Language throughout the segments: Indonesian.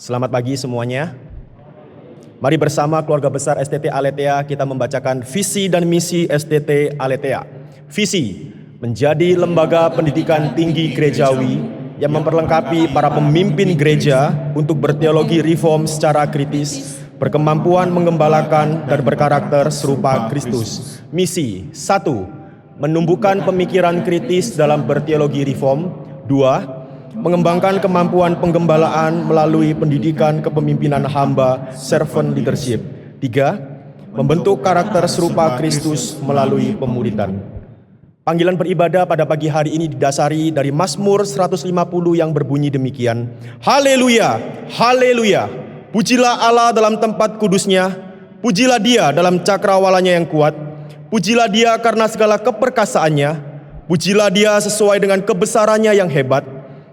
Selamat pagi semuanya. Mari bersama keluarga besar STT Aletheia kita membacakan visi dan misi STT Aletheia. Visi, menjadi lembaga pendidikan tinggi gerejawi yang memperlengkapi para pemimpin gereja untuk berteologi reform secara kritis, berkemampuan menggembalakan dan berkarakter serupa Kristus. Misi, 1. Menumbuhkan pemikiran kritis dalam berteologi reform. 2. Mengembangkan kemampuan penggembalaan melalui pendidikan kepemimpinan hamba, servant leadership. 3. Membentuk karakter serupa Kristus melalui pemuridan. Panggilan beribadah pada pagi hari ini didasari dari Mazmur 150 yang berbunyi demikian. Haleluya, haleluya, pujilah Allah dalam tempat kudusnya, pujilah Dia dalam cakrawalanya yang kuat, pujilah Dia karena segala keperkasaannya, pujilah Dia sesuai dengan kebesarannya yang hebat,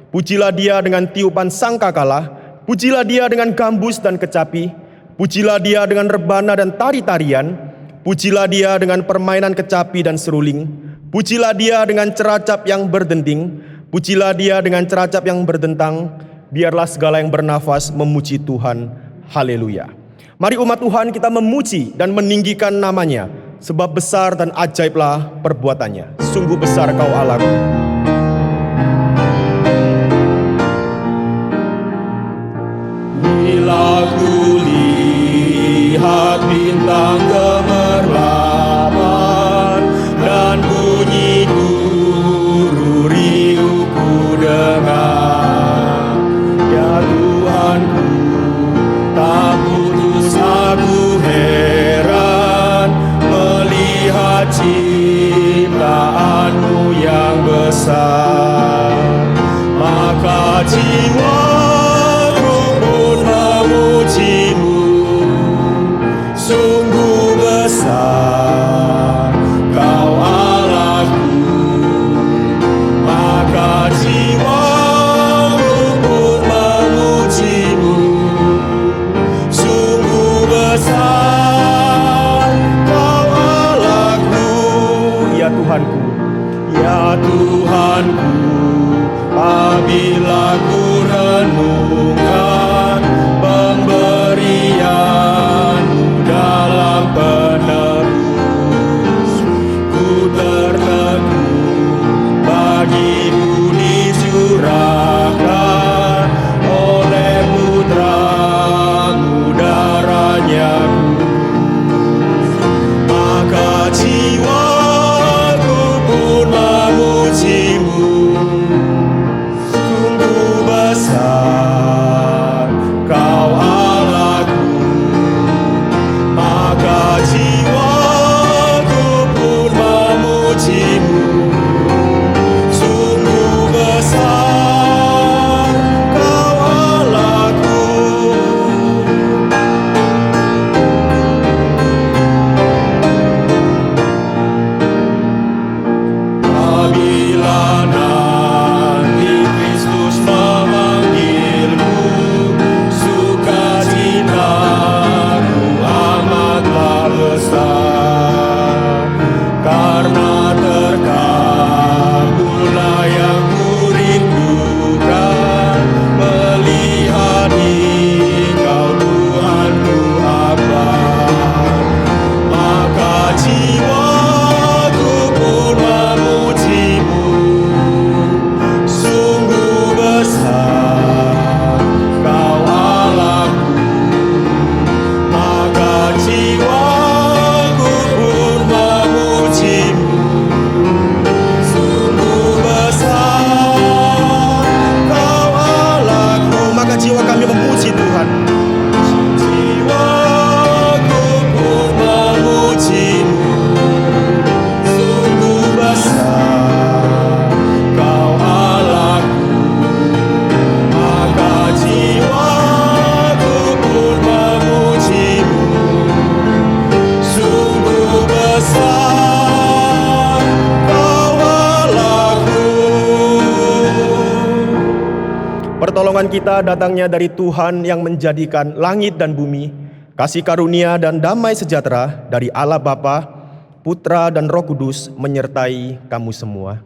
pujilah Dia dengan tiupan sangkakala, pujilah Dia dengan gambus dan kecapi, pujilah Dia dengan rebana dan tari-tarian, pujilah Dia dengan permainan kecapi dan seruling, pujilah Dia dengan ceracap yang berdending, pujilah Dia dengan ceracap yang berdentang, biarlah segala yang bernafas memuji Tuhan. Haleluya. Mari umat Tuhan kita memuji dan meninggikan namanya, sebab besar dan ajaiblah perbuatannya. Sungguh besar Kau Allahku. Bila ku lihat bintang gemerlapan dan bunyi guru riuh ku dengar, ya Tuhanku, tak putus aku heran melihat ciptaanmu yang besar. Maka jiwaku pun memujimu, sungguh besar Kau Allahku. Maka jiwaku pun memujimu, sungguh besar Kau Allahku. Ya Tuhanku, Ya Tuhanku, apabila ku renungkan pemberian-Mu dalam penerus, ku tertegun bagiku dicurahkan oleh Putra-Mu darahnya kudus. Maka jiwaku pun memuji-Mu, sungguh besar Kau Allahku. Maka jiwaku pun memuji-Mu, sungguh besar Kau Allahku. Apabila nanti Kristus memanggilku, sukacitaku amatlah besar, karena terkabullah yang kurindukan, melihat Engkau Tuhanku akbar. Maka jiwaku pun memuji-Mu, sungguh besar Kau Allahku. Maka jiwaku pun memuji-Mu, sungguh besar Kau Allahku. maka jiwa kami memuji Tuhan. Jiwaku pun memuji-Mu, sungguh besar Kau Allahku. Maka jiwaku pun memuji-Mu, sungguh besar Kau Allahku. Pertolongan kita datangnya dari Tuhan yang menjadikan langit dan bumi, kasih karunia dan damai sejahtera dari Allah Bapa, Putra dan Roh Kudus menyertai kamu semua.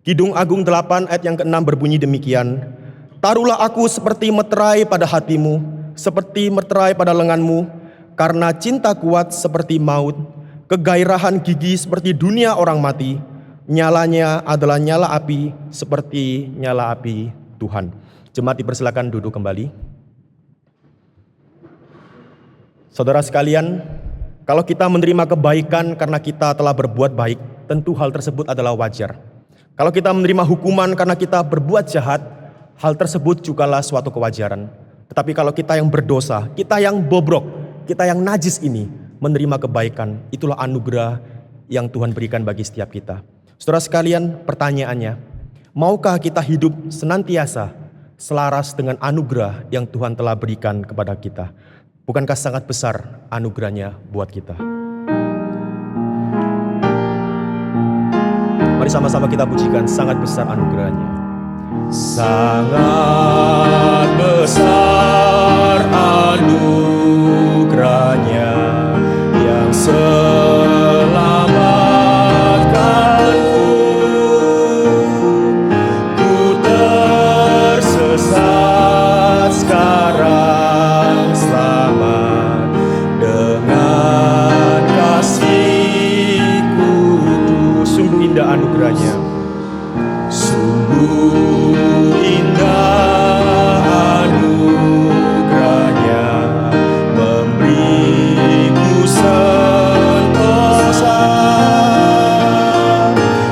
Kidung Agung 8 ayat yang ke-6 berbunyi demikian. Taruhlah aku seperti meterai pada hatimu, seperti meterai pada lenganmu, karena cinta kuat seperti maut, kegairahan gigi seperti dunia orang mati, nyalanya adalah nyala api seperti nyala api Tuhan. Jemaat dipersilakan duduk kembali. Saudara sekalian, kalau kita menerima kebaikan karena kita telah berbuat baik, tentu hal tersebut adalah wajar. Kalau kita menerima hukuman karena kita berbuat jahat, hal tersebut jugalah suatu kewajaran. Tetapi kalau kita yang berdosa, kita yang bobrok, kita yang najis ini menerima kebaikan, itulah anugerah yang Tuhan berikan bagi setiap kita. Saudara sekalian, pertanyaannya, maukah kita hidup senantiasa selaras dengan anugerah yang Tuhan telah berikan kepada kita? Bukankah sangat besar anugerahnya buat kita? Mari sama-sama kita pujikan, sangat besar anugerahnya. Sangat besar anugerahnya yang selamatkanku. Ku tersesat, sekarang selamat dengan kasih-Ku. Sungguh indah anugerahnya. Sungguh indah anugerahnya, memberiku sentosa.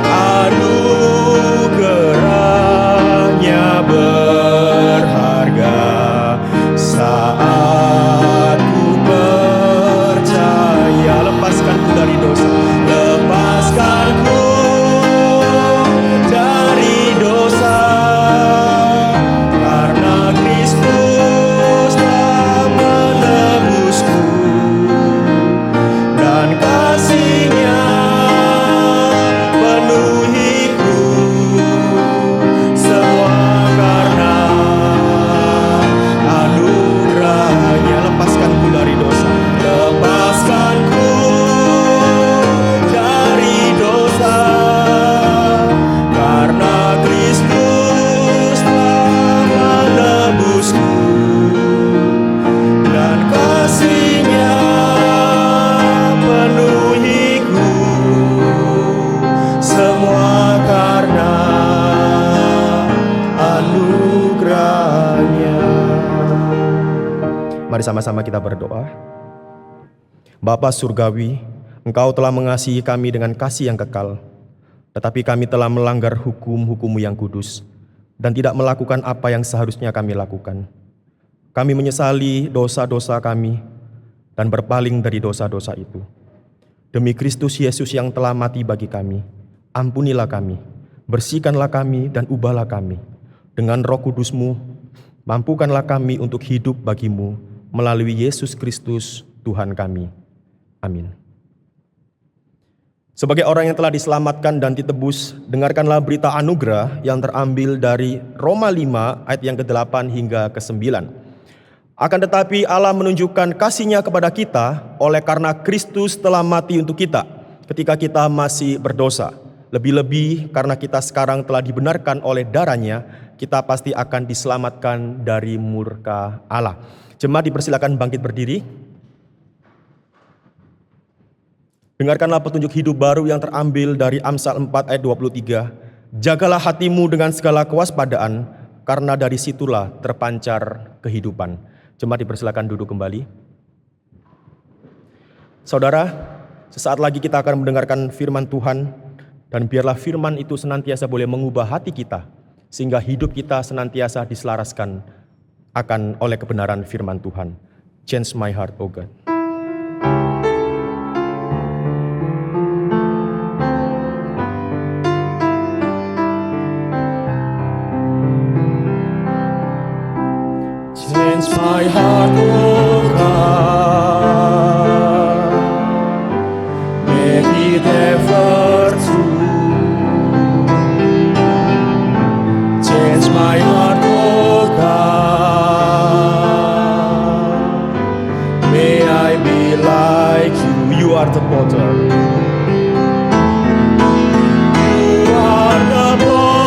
Anugerahnya berharga saat ku percaya. Lepaskanku dari dosa. Lepaskanku dari dosa, karena Kristus telah menebusku, dan kasih-Nya penuhiku. Semua karena anugerahnya. Lepaskanku dari dosa. Lepaskanku dari dosa, karena Kristus telah menebusku, dan kasih-Nya penuhiku. Semua karena anugerahnya. Mari sama-sama kita berdoa. Bapa Surgawi, Engkau telah mengasihi kami dengan kasih yang kekal, tetapi kami telah melanggar hukum-hukum-Mu yang kudus dan tidak melakukan apa yang seharusnya kami lakukan. Kami menyesali dosa-dosa kami dan berpaling dari dosa-dosa itu. Demi Kristus Yesus yang telah mati bagi kami, ampunilah kami, bersihkanlah kami dan ubahlah kami. Dengan Roh Kudus-Mu, mampukanlah kami untuk hidup bagi-Mu melalui Yesus Kristus Tuhan kami. Amin. Sebagai orang yang telah diselamatkan dan ditebus, dengarkanlah berita anugerah yang terambil dari Roma 5 ayat yang ke-8 hingga ke-9. Akan tetapi Allah menunjukkan kasih-Nya kepada kita oleh karena Kristus telah mati untuk kita ketika kita masih berdosa. Lebih-lebih karena kita sekarang telah dibenarkan oleh darah-Nya, kita pasti akan diselamatkan dari murka Allah. Jemaat dipersilakan bangkit berdiri. Dengarkanlah petunjuk hidup baru yang terambil dari Amsal 4 ayat 23. Jagalah hatimu dengan segala kewaspadaan, karena dari situlah terpancar kehidupan. Jemaat dipersilakan duduk kembali. Saudara, sesaat lagi kita akan mendengarkan firman Tuhan, dan biarlah firman itu senantiasa boleh mengubah hati kita, sehingga hidup kita senantiasa diselaraskan akan oleh kebenaran firman Tuhan. Change my heart, oh God. Change my heart, oh God, make it ever true. Change my heart, oh God, may I be like you. You are the potter. You are the potter,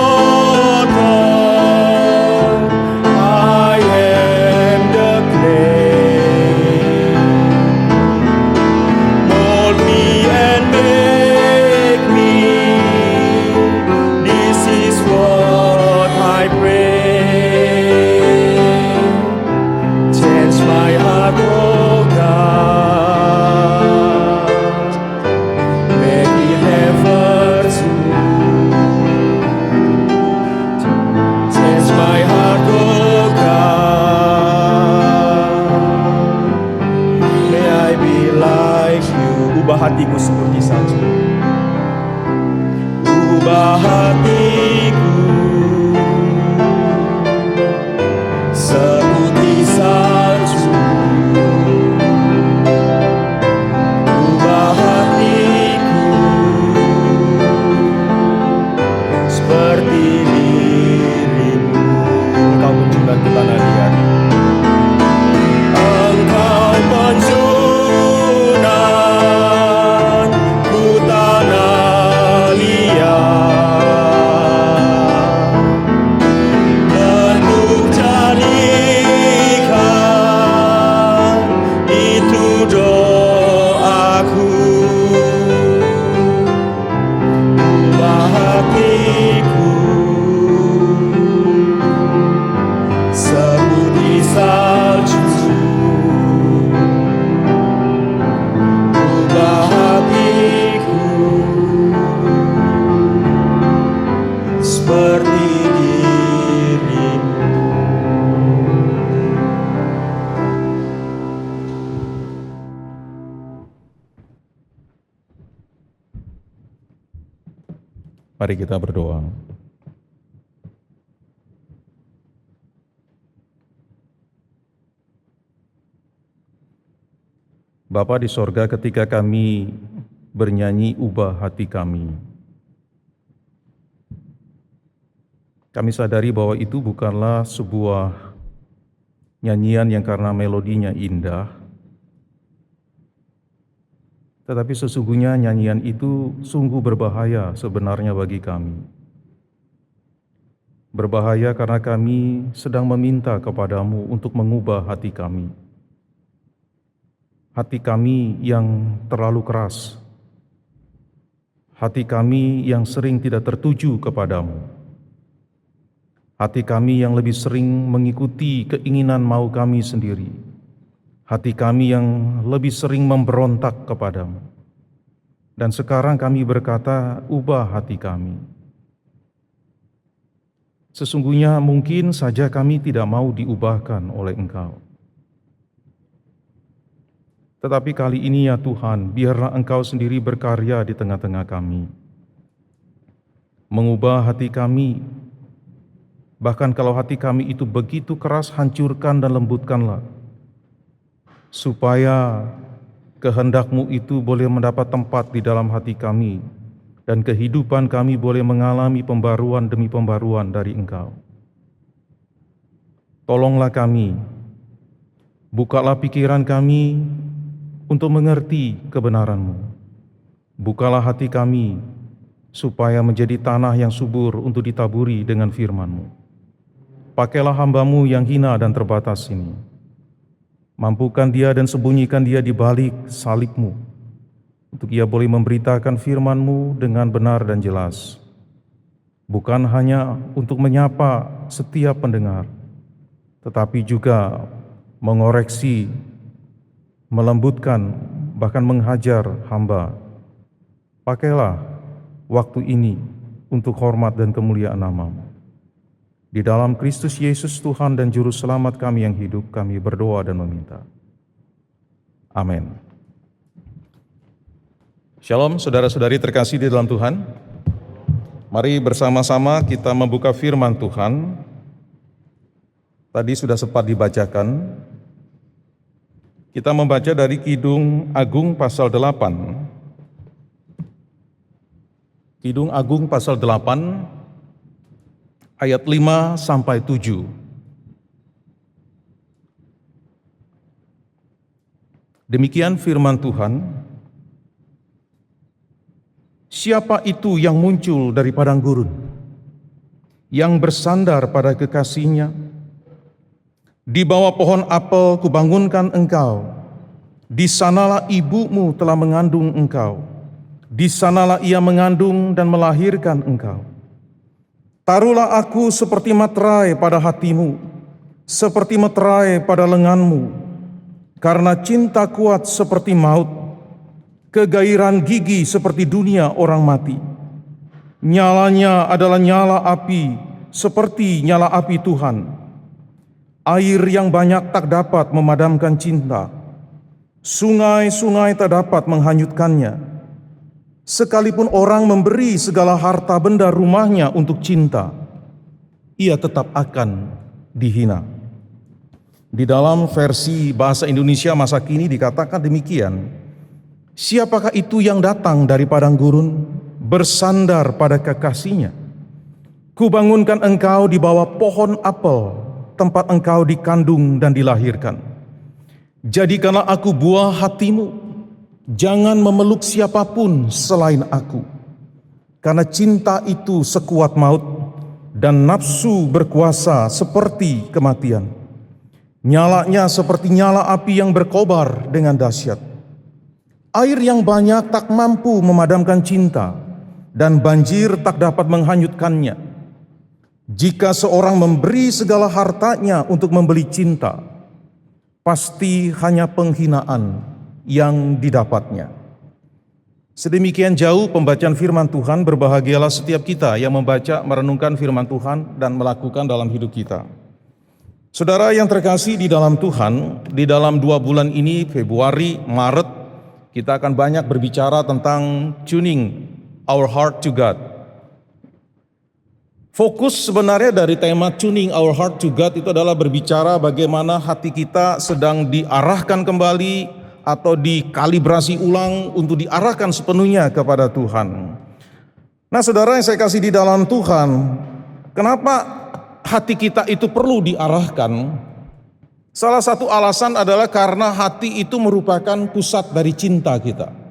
hatiku seperti salju. Ubah hatiku seperti salju. Ubah hatiku seperti dirimu. Engkau kunjungkan ke tanah liat. Engkau penjunan ku tanah liat. Bentuk jadikan itu doaku. Ubah hatiku seperti salju. Ubah hatiku seperti dirimu. Mari kita berdoa. Bapa di sorga, ketika kami bernyanyi ubah hati kami sadari bahwa itu bukanlah sebuah nyanyian yang karena melodinya indah, tetapi sesungguhnya nyanyian itu sungguh berbahaya sebenarnya bagi kami. Berbahaya karena kami sedang meminta kepadamu untuk mengubah hati kami. Hati kami yang terlalu keras. Hati kami yang sering tidak tertuju kepadamu. Hati kami yang lebih sering mengikuti keinginan mau kami sendiri. Hati kami yang lebih sering memberontak kepadamu. Dan sekarang kami berkata, ubah hati kami. Sesungguhnya mungkin saja kami tidak mau diubahkan oleh Engkau. Tetapi kali ini ya Tuhan, biarlah Engkau sendiri berkarya di tengah-tengah kami. Mengubah hati kami, bahkan kalau hati kami itu begitu keras, hancurkan dan lembutkanlah. Supaya kehendak-Mu itu boleh mendapat tempat di dalam hati kami, dan kehidupan kami boleh mengalami pembaruan demi pembaruan dari Engkau. Tolonglah kami, bukalah pikiran kami untuk mengerti kebenaran-Mu. Bukalah hati kami supaya menjadi tanah yang subur untuk ditaburi dengan firman-Mu. Pakailah hamba-Mu yang hina dan terbatas ini. Mampukan dia dan sembunyikan dia di balik salib-Mu, untuk ia boleh memberitakan firman-Mu dengan benar dan jelas. Bukan hanya untuk menyapa setiap pendengar, tetapi juga mengoreksi, melembutkan, bahkan menghajar hamba. Pakailah waktu ini untuk hormat dan kemuliaan nama-Mu. Di dalam Kristus Yesus Tuhan dan Juru Selamat kami yang hidup, kami berdoa dan meminta. Amin. Shalom saudara-saudari terkasih di dalam Tuhan. Mari bersama-sama kita membuka firman Tuhan. Tadi sudah sempat dibacakan. Kita membaca dari Kidung Agung pasal 8. Kidung Agung pasal 8 ayat 5 sampai 7. Demikian firman Tuhan. Siapa itu yang muncul dari padang gurun, yang bersandar pada kekasihnya? Di bawah pohon apel kubangunkan engkau. Di sanalah ibumu telah mengandung engkau. Di sanalah ia mengandung dan melahirkan engkau. Taruhlah aku seperti materai pada hatimu, seperti materai pada lenganmu, karena cinta kuat seperti maut, kegairan gigi seperti dunia orang mati. Nyalanya adalah nyala api, seperti nyala api Tuhan. Air yang banyak tak dapat memadamkan cinta. Sungai-sungai tak dapat menghanyutkannya. Sekalipun orang memberi segala harta benda rumahnya untuk cinta, ia tetap akan dihina. Di dalam versi bahasa Indonesia masa kini dikatakan demikian, siapakah itu yang datang dari padang gurun, bersandar pada kekasihnya? Kubangunkan engkau di bawah pohon apel, tempat engkau dikandung dan dilahirkan. Jadikanlah aku buah hatimu, jangan memeluk siapapun selain aku. Karena cinta itu sekuat maut, dan nafsu berkuasa seperti kematian. Nyalanya seperti nyala api yang berkobar dengan dahsyat. Air yang banyak tak mampu memadamkan cinta, dan banjir tak dapat menghanyutkannya. Jika seorang memberi segala hartanya untuk membeli cinta, pasti hanya penghinaan yang didapatnya. Sedemikian jauh pembacaan firman Tuhan. Berbahagialah setiap kita yang membaca, merenungkan firman Tuhan dan melakukan dalam hidup kita. Saudara yang terkasih di dalam Tuhan, di dalam 2 bulan ini, Februari, Maret, kita akan banyak berbicara tentang tuning our heart to God. Fokus sebenarnya dari tema tuning our heart to God itu adalah berbicara bagaimana hati kita sedang diarahkan kembali atau dikalibrasi ulang untuk diarahkan sepenuhnya kepada Tuhan. Nah, saudara yang saya kasih di dalam Tuhan, kenapa hati kita itu perlu diarahkan? Salah satu alasan adalah karena hati itu merupakan pusat dari cinta kita.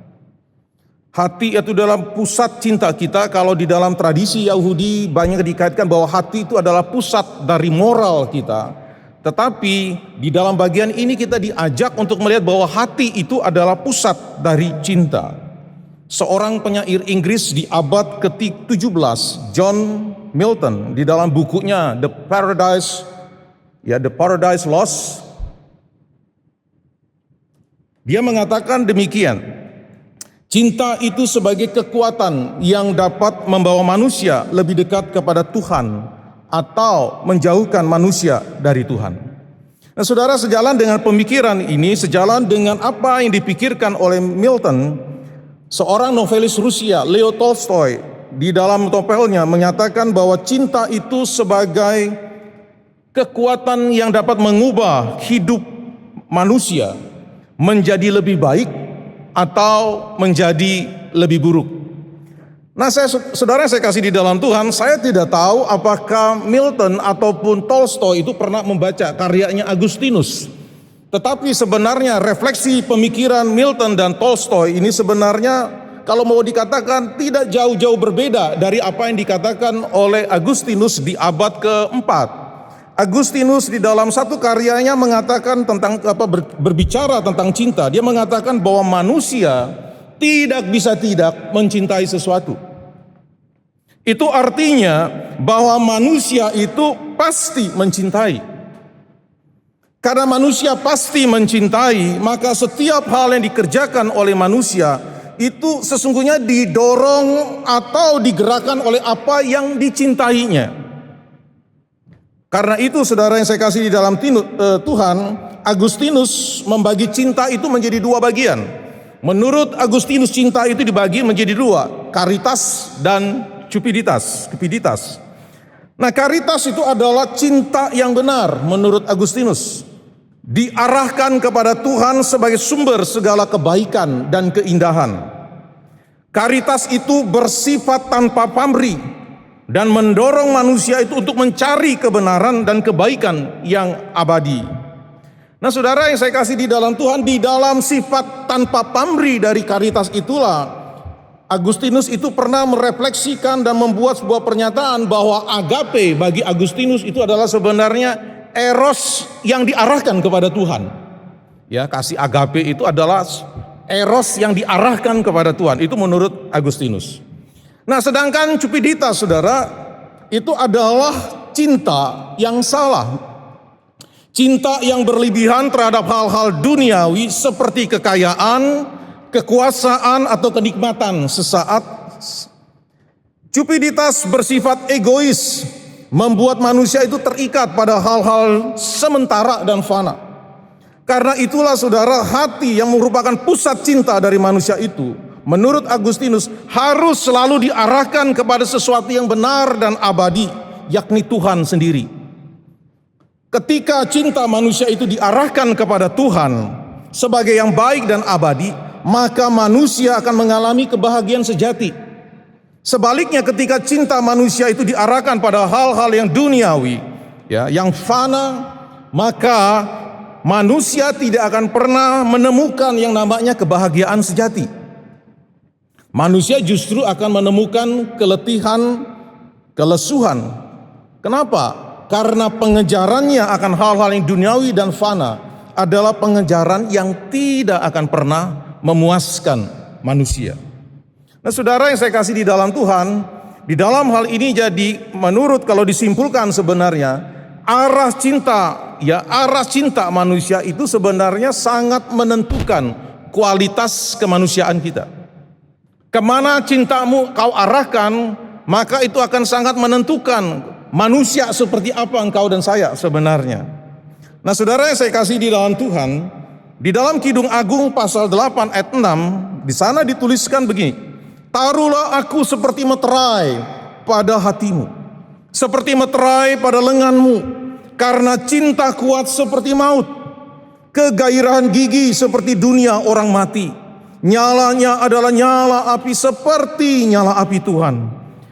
Hati itu dalam pusat cinta kita. Kalau di dalam tradisi Yahudi banyak dikaitkan bahwa hati itu adalah pusat dari moral kita. Tetapi di dalam bagian ini kita diajak untuk melihat bahwa hati itu adalah pusat dari cinta. Seorang penyair Inggris di abad ke-17, John Milton, di dalam bukunya The Paradise Lost, dia mengatakan demikian. Cinta itu sebagai kekuatan yang dapat membawa manusia lebih dekat kepada Tuhan atau menjauhkan manusia dari Tuhan. Nah, saudara, sejalan dengan pemikiran ini, sejalan dengan apa yang dipikirkan oleh Milton, seorang novelis Rusia, Leo Tolstoy, di dalam novelnya menyatakan bahwa cinta itu sebagai kekuatan yang dapat mengubah hidup manusia menjadi lebih baik atau menjadi lebih buruk. Nah, saudara saya kasih di dalam Tuhan, saya tidak tahu apakah Milton ataupun Tolstoy itu pernah membaca karyanya Agustinus. Tetapi sebenarnya refleksi pemikiran Milton dan Tolstoy ini sebenarnya kalau mau dikatakan tidak jauh-jauh berbeda dari apa yang dikatakan oleh Agustinus di abad ke-4. Agustinus di dalam satu karyanya mengatakan tentang berbicara tentang cinta. Dia mengatakan bahwa manusia tidak bisa tidak mencintai sesuatu. Itu artinya bahwa manusia itu pasti mencintai. Karena manusia pasti mencintai, maka setiap hal yang dikerjakan oleh manusia itu sesungguhnya didorong atau digerakkan oleh apa yang dicintainya. Karena itu, saudara yang saya kasih di dalam Tuhan, Agustinus membagi cinta itu menjadi 2 bagian. Menurut Agustinus, cinta itu dibagi menjadi 2, caritas dan cupiditas. Nah, caritas itu adalah cinta yang benar menurut Agustinus, diarahkan kepada Tuhan sebagai sumber segala kebaikan dan keindahan. Caritas itu bersifat tanpa pamrih dan mendorong manusia itu untuk mencari kebenaran dan kebaikan yang abadi. Nah, saudara yang saya kasih di dalam Tuhan, di dalam sifat tanpa pamrih dari caritas itulah Agustinus itu pernah merefleksikan dan membuat sebuah pernyataan bahwa agape bagi Agustinus itu adalah sebenarnya eros yang diarahkan kepada Tuhan. Ya, kasih agape itu adalah eros yang diarahkan kepada Tuhan. Itu menurut Agustinus. Nah, sedangkan cupiditas, saudara, itu adalah cinta yang salah. Cinta yang berlebihan terhadap hal-hal duniawi seperti kekayaan, kekuasaan, atau kenikmatan sesaat. Cupiditas bersifat egois, membuat manusia itu terikat pada hal-hal sementara dan fana. Karena itulah saudara, hati yang merupakan pusat cinta dari manusia itu, menurut Agustinus, harus selalu diarahkan kepada sesuatu yang benar dan abadi, yakni Tuhan sendiri. Ketika cinta manusia itu diarahkan kepada Tuhan sebagai yang baik dan abadi, maka manusia akan mengalami kebahagiaan sejati. Sebaliknya, ketika cinta manusia itu diarahkan pada hal-hal yang duniawi, ya, yang fana, maka manusia tidak akan pernah menemukan yang namanya kebahagiaan sejati. Manusia justru akan menemukan keletihan, kelesuhan. Kenapa? Karena pengejarannya akan hal-hal yang duniawi dan fana adalah pengejaran yang tidak akan pernah memuaskan manusia. Nah, saudara yang saya kasih di dalam Tuhan, di dalam hal ini jadi menurut kalau disimpulkan sebenarnya arah cinta manusia itu sebenarnya sangat menentukan kualitas kemanusiaan kita. Kemana cintamu kau arahkan, maka itu akan sangat menentukan manusia seperti apa engkau dan saya sebenarnya. Nah, saudara yang saya kasih di dalam Tuhan, di dalam Kidung Agung pasal 8 ayat 6, di sana dituliskan begini: taruhlah aku seperti meterai pada hatimu, seperti meterai pada lenganmu, karena cinta kuat seperti maut, kegairahan gigi seperti dunia orang mati. Nyalanya adalah nyala api seperti nyala api Tuhan.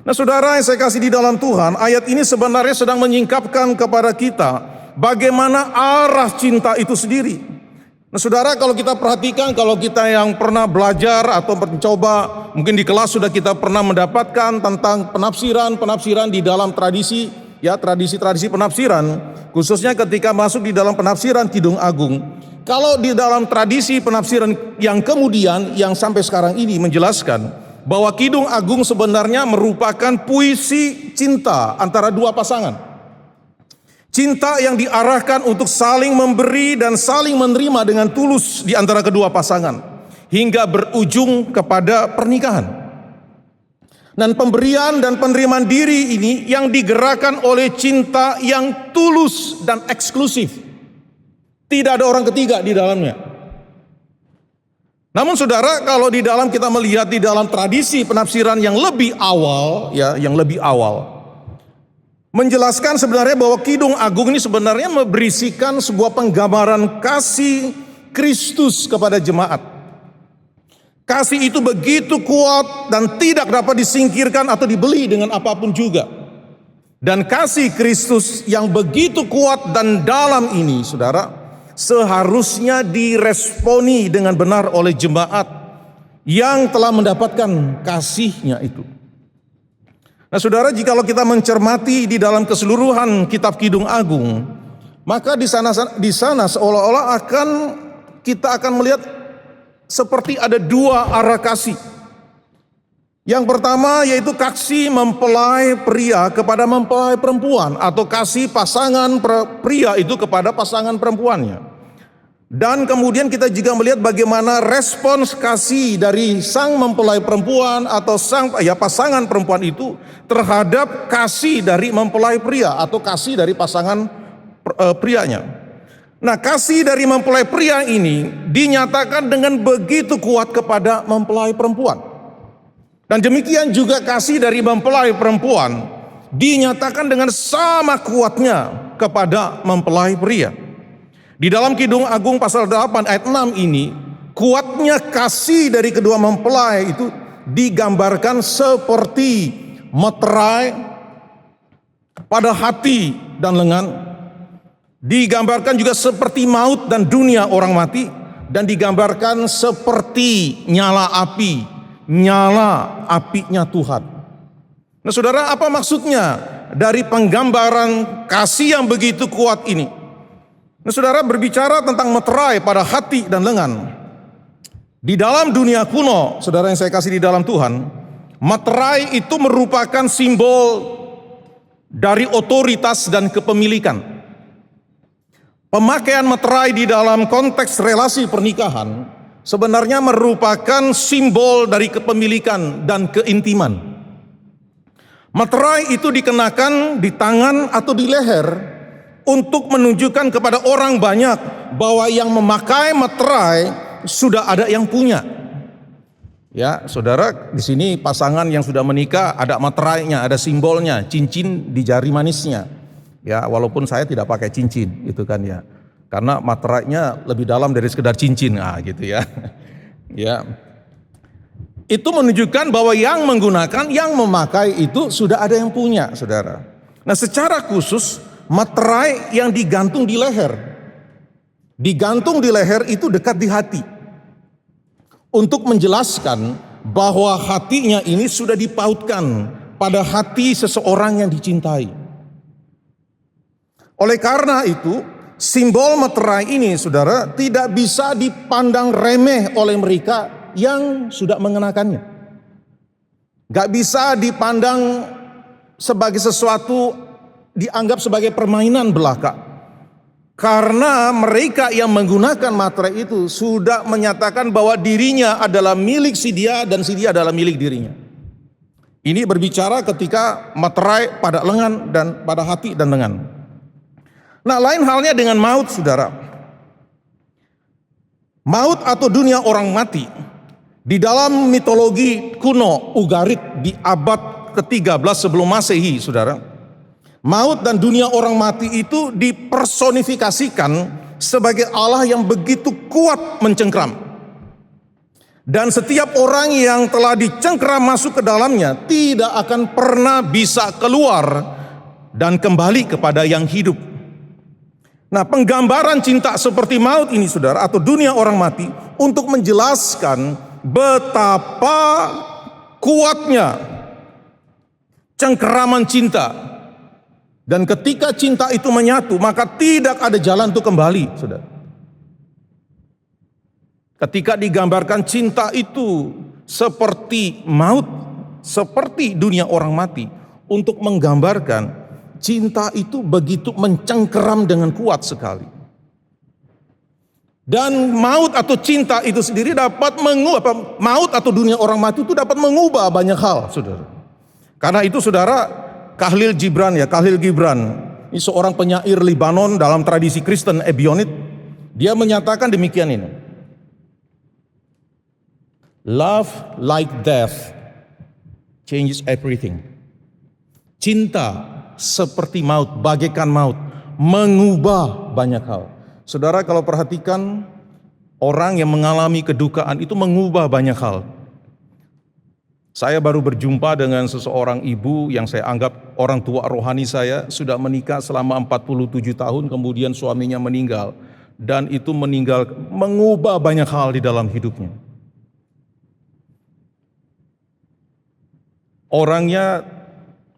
Nah, saudara yang saya kasih di dalam Tuhan, ayat ini sebenarnya sedang menyingkapkan kepada kita bagaimana arah cinta itu sendiri. Nah, saudara, kalau kita perhatikan, kalau kita yang pernah belajar atau mencoba, mungkin di kelas sudah kita pernah mendapatkan tentang penafsiran di dalam tradisi, ya, tradisi penafsiran, khususnya ketika masuk di dalam penafsiran Kidung Agung. Kalau di dalam tradisi penafsiran yang kemudian, yang sampai sekarang ini menjelaskan bahwa Kidung Agung sebenarnya merupakan puisi cinta antara dua pasangan. Cinta yang diarahkan untuk saling memberi dan saling menerima dengan tulus di antara kedua pasangan, hingga berujung kepada pernikahan. Dan pemberian dan penerimaan diri ini yang digerakkan oleh cinta yang tulus dan eksklusif. Tidak ada orang ketiga di dalamnya. Namun saudara, kalau di dalam kita melihat di dalam tradisi penafsiran yang lebih awal, ya, yang lebih awal, menjelaskan sebenarnya bahwa Kidung Agung ini sebenarnya berisikan sebuah penggambaran kasih Kristus kepada jemaat. Kasih itu begitu kuat dan tidak dapat disingkirkan atau dibeli dengan apapun juga. Dan kasih Kristus yang begitu kuat dan dalam ini, saudara, seharusnya diresponi dengan benar oleh jemaat yang telah mendapatkan kasihnya itu. Nah, saudara, jikalau kita mencermati di dalam keseluruhan kitab Kidung Agung, maka di sana seolah-olah kita akan melihat seperti ada dua arah kasih. Yang pertama yaitu kasih mempelai pria kepada mempelai perempuan, atau kasih pasangan pria itu kepada pasangan perempuannya. Dan kemudian kita juga melihat bagaimana respons kasih dari sang mempelai perempuan atau pasangan perempuan itu terhadap kasih dari mempelai pria atau kasih dari pasangan prianya. Nah, kasih dari mempelai pria ini dinyatakan dengan begitu kuat kepada mempelai perempuan. Dan demikian juga kasih dari mempelai perempuan dinyatakan dengan sama kuatnya kepada mempelai pria. Di dalam Kidung Agung pasal 8 ayat 6 ini, kuatnya kasih dari kedua mempelai itu digambarkan seperti meterai pada hati dan lengan. Digambarkan juga seperti maut dan dunia orang mati, dan digambarkan seperti nyala apinya Tuhan. Nah, saudara, apa maksudnya dari penggambaran kasih yang begitu kuat ini? Nah, saudara, berbicara tentang meterai pada hati dan lengan. Di dalam dunia kuno, saudara yang saya kasih di dalam Tuhan, meterai itu merupakan simbol dari otoritas dan kepemilikan. Pemakaian meterai di dalam konteks relasi pernikahan sebenarnya merupakan simbol dari kepemilikan dan keintiman. Meterai itu dikenakan di tangan atau di leher untuk menunjukkan kepada orang banyak bahwa yang memakai materai sudah ada yang punya. Ya, saudara, di sini pasangan yang sudah menikah ada materainya, ada simbolnya, cincin di jari manisnya. Ya, walaupun saya tidak pakai cincin, gitu kan ya. Karena materainya lebih dalam dari sekedar cincin, gitu ya. Ya. Itu menunjukkan bahwa yang menggunakan, yang memakai itu sudah ada yang punya, saudara. Nah, secara khusus materai yang digantung di leher. Digantung di leher itu dekat di hati. Untuk menjelaskan bahwa hatinya ini sudah dipautkan pada hati seseorang yang dicintai. Oleh karena itu, simbol materai ini, saudara, tidak bisa dipandang remeh oleh mereka yang sudah mengenakannya. Gak bisa dipandang sebagai sesuatu, dianggap sebagai permainan belaka. Karena mereka yang menggunakan materai itu sudah menyatakan bahwa dirinya adalah milik si dia dan si dia adalah milik dirinya. Ini berbicara ketika materai pada lengan dan pada hati dan lengan. Nah, lain halnya dengan maut, saudara. Maut atau dunia orang mati di dalam mitologi kuno Ugarit di abad ke-13 sebelum Masehi, saudara. Maut dan dunia orang mati itu dipersonifikasikan sebagai Allah yang begitu kuat mencengkram. Dan setiap orang yang telah dicengkram masuk ke dalamnya tidak akan pernah bisa keluar dan kembali kepada yang hidup. Nah, penggambaran cinta seperti maut ini, saudara, atau dunia orang mati, untuk menjelaskan betapa kuatnya cengkeraman cinta. Dan ketika cinta itu menyatu, maka tidak ada jalan untuk kembali, saudara. Ketika digambarkan cinta itu seperti maut, seperti dunia orang mati, untuk menggambarkan cinta itu begitu mencengkeram dengan kuat sekali. Dan maut atau cinta itu sendiri dapat mengubah, maut atau dunia orang mati itu dapat mengubah banyak hal, saudara. Karena itu, saudara, Khalil Gibran, ini seorang penyair Libanon dalam tradisi Kristen Ebionit, dia menyatakan demikian ini. Love like death changes everything. Cinta seperti maut, bagaikan maut, mengubah banyak hal. Saudara, kalau perhatikan, orang yang mengalami kedukaan itu mengubah banyak hal. Saya baru berjumpa dengan seseorang ibu yang saya anggap orang tua rohani saya, sudah menikah selama 47 tahun, kemudian suaminya meninggal. Dan itu meninggal mengubah banyak hal di dalam hidupnya. Orangnya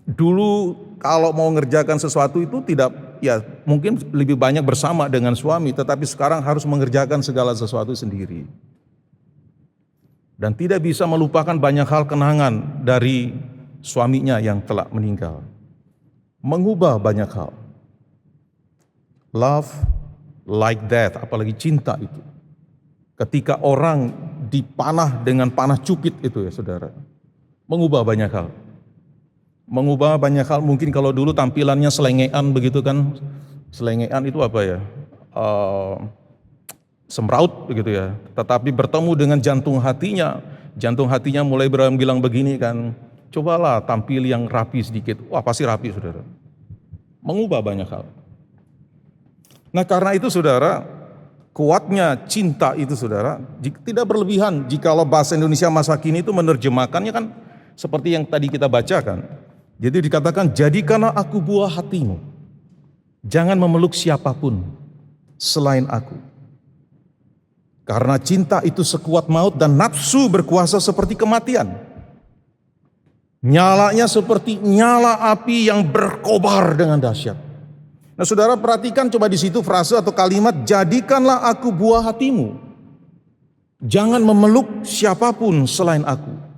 dulu kalau mau ngerjakan sesuatu itu tidak, ya mungkin lebih banyak bersama dengan suami, tetapi sekarang harus mengerjakan segala sesuatu sendiri. Dan tidak bisa melupakan banyak hal kenangan dari suaminya yang telah meninggal. Mengubah banyak hal. Love like that, apalagi cinta itu. Ketika orang dipanah dengan panah cupit itu, ya saudara, mengubah banyak hal. Mengubah banyak hal, mungkin kalau dulu tampilannya selengean begitu kan. Selengean itu apa ya? Semraut begitu ya, tetapi bertemu dengan jantung hatinya mulai bilang begini kan, cobalah tampil yang rapi sedikit. Wah, pasti rapi, saudara. Mengubah banyak hal. Nah, karena itu, saudara, kuatnya cinta itu, saudara, tidak berlebihan. Jikalau bahasa Indonesia masa kini itu menerjemahkannya kan seperti yang tadi kita bacakan. Jadi dikatakan, jadikanlah aku buah hatimu, jangan memeluk siapapun selain aku. Karena cinta itu sekuat maut dan nafsu berkuasa seperti kematian. Nyalanya seperti nyala api yang berkobar dengan dahsyat. Nah, saudara perhatikan coba di situ frase atau kalimat, jadikanlah aku buah hatimu, jangan memeluk siapapun selain aku.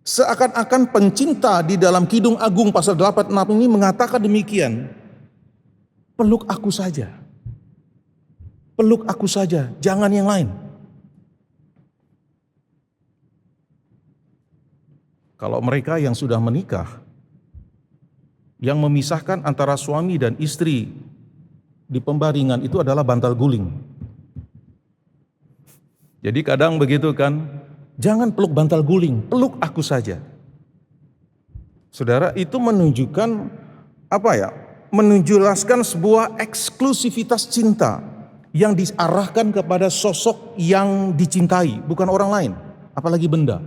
Seakan-akan pencinta di dalam Kidung Agung pasal 86 ini mengatakan demikian. Peluk aku saja. Peluk aku saja, jangan yang lain. Kalau mereka yang sudah menikah, yang memisahkan antara suami dan istri di pembaringan itu adalah bantal guling. Jadi kadang begitu kan, jangan peluk bantal guling, peluk aku saja. Saudara, itu menunjukkan menjelaskan sebuah eksklusivitas cinta yang diarahkan kepada sosok yang dicintai, bukan orang lain, apalagi benda.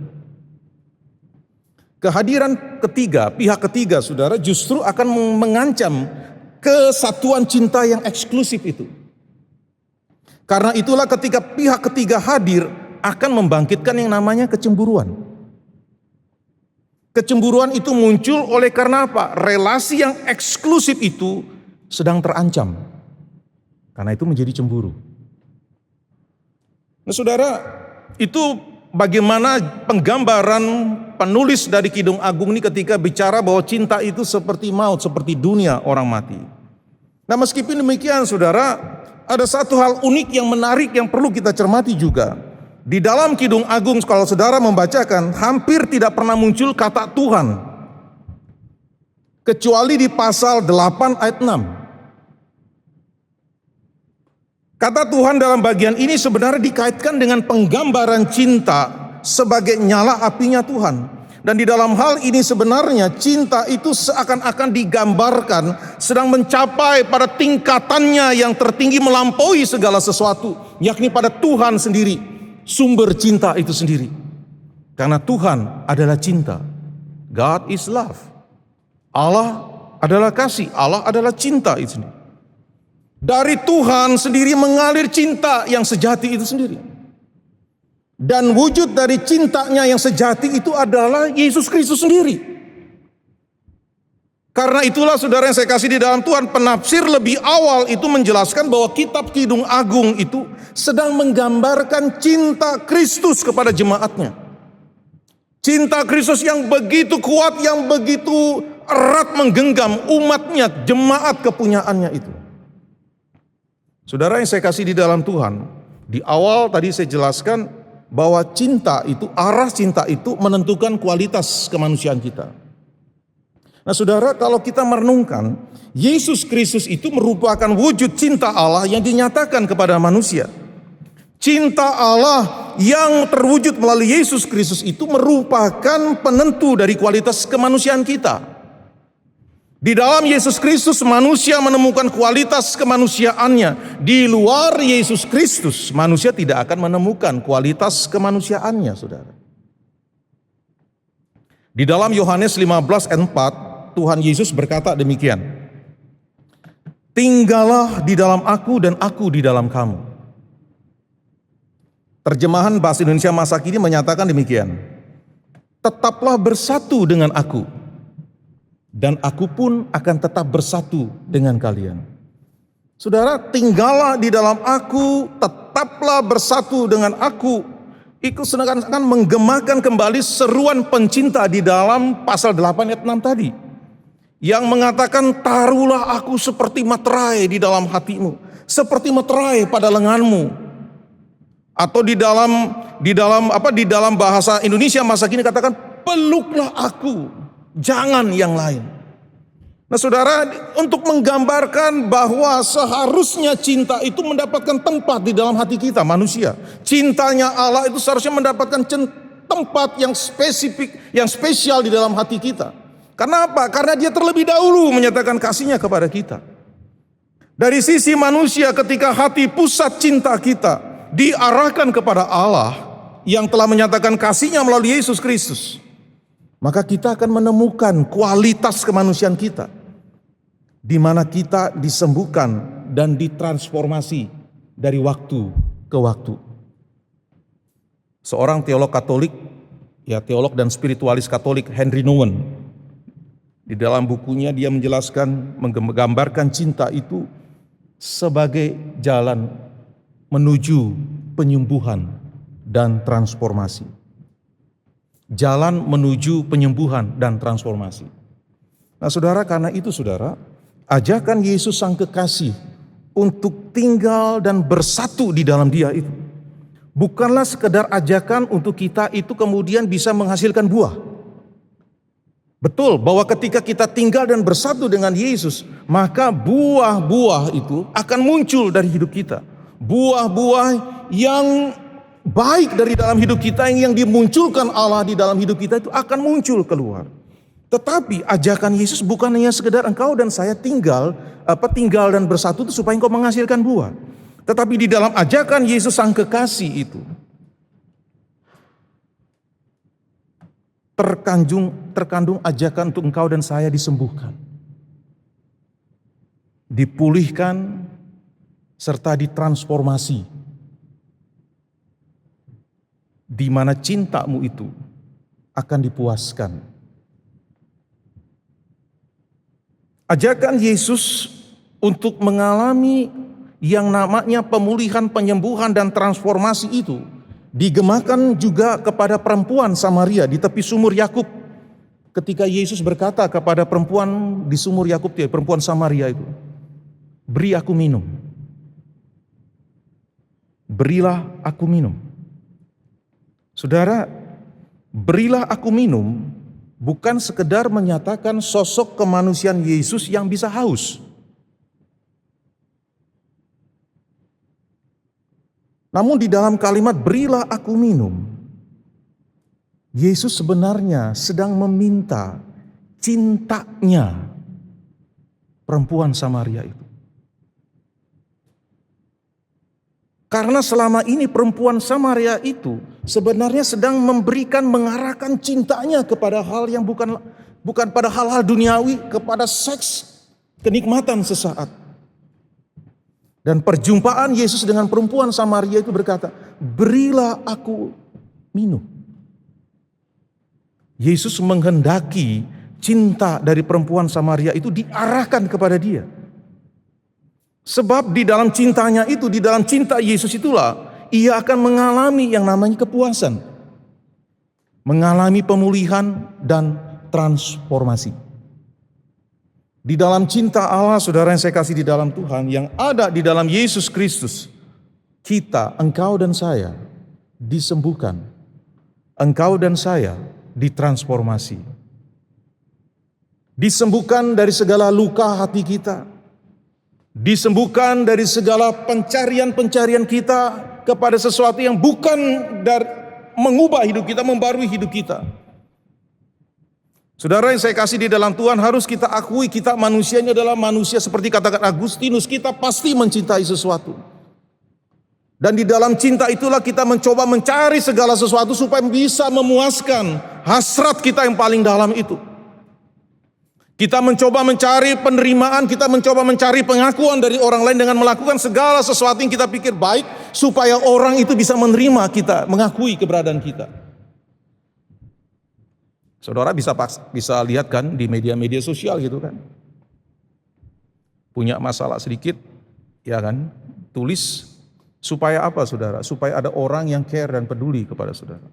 Kehadiran ketiga, pihak ketiga, saudara, justru akan mengancam kesatuan cinta yang eksklusif itu. Karena itulah ketika pihak ketiga hadir, akan membangkitkan yang namanya kecemburuan. Kecemburuan itu muncul oleh karena apa? Relasi yang eksklusif itu sedang terancam. Karena itu menjadi cemburu. Nah, saudara, itu bagaimana penggambaran penulis dari Kidung Agung ini ketika bicara bahwa cinta itu seperti maut, seperti dunia orang mati. Nah, meskipun demikian, saudara, ada satu hal unik yang menarik yang perlu kita cermati juga. Di dalam Kidung Agung, kalau saudara membacakan, hampir tidak pernah muncul kata Tuhan, kecuali di pasal 8 ayat 6. Kata Tuhan dalam bagian ini sebenarnya dikaitkan dengan penggambaran cinta sebagai nyala apinya Tuhan. Dan di dalam hal ini sebenarnya cinta itu seakan-akan digambarkan sedang mencapai pada tingkatannya yang tertinggi melampaui segala sesuatu, yakni pada Tuhan sendiri, sumber cinta itu sendiri. Karena Tuhan adalah cinta. God is love. Allah adalah kasih, Allah adalah cinta itu sendiri. Dari Tuhan sendiri mengalir cinta yang sejati itu sendiri. Dan wujud dari cintanya yang sejati itu adalah Yesus Kristus sendiri. Karena itulah saudara yang saya kasih di dalam Tuhan, penafsir lebih awal itu menjelaskan bahwa kitab Kidung Agung itu sedang menggambarkan cinta Kristus kepada jemaatnya. Cinta Kristus yang begitu kuat, yang begitu erat menggenggam umatnya, jemaat kepunyaannya itu. Saudara yang saya kasih di dalam Tuhan, di awal tadi saya jelaskan bahwa cinta itu, arah cinta itu menentukan kualitas kemanusiaan kita. Nah, saudara, kalau kita merenungkan, Yesus Kristus itu merupakan wujud cinta Allah yang dinyatakan kepada manusia. Cinta Allah yang terwujud melalui Yesus Kristus itu merupakan penentu dari kualitas kemanusiaan kita. Di dalam Yesus Kristus manusia menemukan kualitas kemanusiaannya. Di luar Yesus Kristus manusia tidak akan menemukan kualitas kemanusiaannya, saudara. Di dalam Yohanes 15 ayat 4, Tuhan Yesus berkata demikian. Tinggallah di dalam aku dan aku di dalam kamu. Terjemahan bahasa Indonesia masa kini menyatakan demikian. Tetaplah bersatu dengan aku, dan aku pun akan tetap bersatu dengan kalian. Saudara, tinggallah di dalam aku, tetaplah bersatu dengan aku. Itu akan menggemakan kembali seruan pencinta di dalam pasal 8 ayat 6 tadi. Yang mengatakan, taruhlah aku seperti materai di dalam hatimu, seperti materai pada lenganmu. Atau di dalam bahasa Indonesia masa kini katakan, peluklah aku, jangan yang lain. Nah, saudara, untuk menggambarkan bahwa seharusnya cinta itu mendapatkan tempat di dalam hati kita manusia. Cintanya Allah itu seharusnya mendapatkan tempat yang spesifik, yang spesial di dalam hati kita. Karena apa? Karena dia terlebih dahulu menyatakan kasihnya kepada kita. Dari sisi manusia, ketika hati pusat cinta kita diarahkan kepada Allah yang telah menyatakan kasihnya melalui Yesus Kristus, maka kita akan menemukan kualitas kemanusiaan kita, di mana kita disembuhkan dan ditransformasi dari waktu ke waktu. Seorang teolog Katolik, teolog dan spiritualis Katolik Henry Nouwen, di dalam bukunya dia menjelaskan, menggambarkan cinta itu sebagai jalan menuju penyembuhan dan transformasi. Jalan menuju penyembuhan dan transformasi. Nah, saudara, karena itu saudara, ajakan Yesus Sang Kekasih untuk tinggal dan bersatu di dalam Dia itu bukanlah sekedar ajakan untuk kita itu kemudian bisa menghasilkan buah. Betul bahwa ketika kita tinggal dan bersatu dengan Yesus, maka buah-buah itu akan muncul dari hidup kita. Buah-buah yang baik dari dalam hidup kita yang dimunculkan Allah di dalam hidup kita itu akan muncul keluar. Tetapi ajakan Yesus bukan hanya sekedar engkau dan saya tinggal dan bersatu itu supaya engkau menghasilkan buah. Tetapi di dalam ajakan Yesus Sang Kekasih itu terkandung ajakan untuk engkau dan saya disembuhkan, dipulihkan, serta ditransformasi, di mana cintamu itu akan dipuaskan. Ajakan Yesus untuk mengalami yang namanya pemulihan, penyembuhan, dan transformasi itu digemakan juga kepada perempuan Samaria di tepi sumur Yakub. Ketika Yesus berkata kepada perempuan di sumur Yakub, perempuan Samaria itu, "Beri aku minum. Berilah aku minum." Saudara, berilah aku minum bukan sekedar menyatakan sosok kemanusiaan Yesus yang bisa haus. Namun di dalam kalimat berilah aku minum, Yesus sebenarnya sedang meminta cintanya perempuan Samaria itu. Karena selama ini perempuan Samaria itu sebenarnya sedang mengarahkan cintanya kepada hal yang bukan pada hal-hal duniawi, kepada seks, kenikmatan sesaat. Dan perjumpaan Yesus dengan perempuan Samaria itu berkata, "Berilah aku minum." Yesus menghendaki cinta dari perempuan Samaria itu diarahkan kepada dia. Sebab di dalam cintanya itu, di dalam cinta Yesus itulah ia akan mengalami yang namanya kepuasan, mengalami pemulihan dan transformasi. Di dalam cinta Allah, saudara yang saya kasih di dalam Tuhan, yang ada di dalam Yesus Kristus, kita, engkau dan saya disembuhkan, engkau dan saya ditransformasi, disembuhkan dari segala luka hati kita, disembuhkan dari segala pencarian-pencarian kita kepada sesuatu yang bukan mengubah hidup kita, membarui hidup kita. Saudara yang saya kasih di dalam Tuhan, harus kita akui kita manusia ini adalah manusia seperti katakan Agustinus, kita pasti mencintai sesuatu. Dan di dalam cinta itulah kita mencoba mencari segala sesuatu supaya bisa memuaskan hasrat kita yang paling dalam itu. Kita mencoba mencari penerimaan, kita mencoba mencari pengakuan dari orang lain dengan melakukan segala sesuatu yang kita pikir baik supaya orang itu bisa menerima kita, mengakui keberadaan kita. Saudara bisa lihat kan di media-media sosial gitu kan. Punya masalah sedikit, ya kan, tulis supaya apa saudara? Supaya ada orang yang care dan peduli kepada saudara.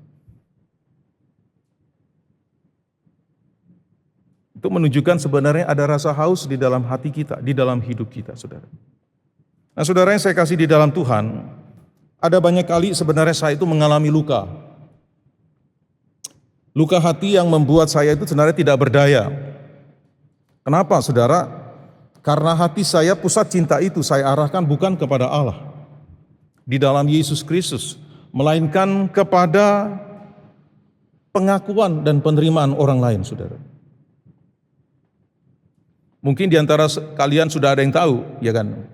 Itu menunjukkan sebenarnya ada rasa haus di dalam hati kita, di dalam hidup kita, saudara. Nah, saudara yang saya kasih di dalam Tuhan, ada banyak kali sebenarnya saya itu mengalami luka. Luka hati yang membuat saya itu sebenarnya tidak berdaya. Kenapa, saudara? Karena hati saya, pusat cinta itu saya arahkan bukan kepada Allah di dalam Yesus Kristus, melainkan kepada pengakuan dan penerimaan orang lain, saudara. Mungkin di antara kalian sudah ada yang tahu, ya kan?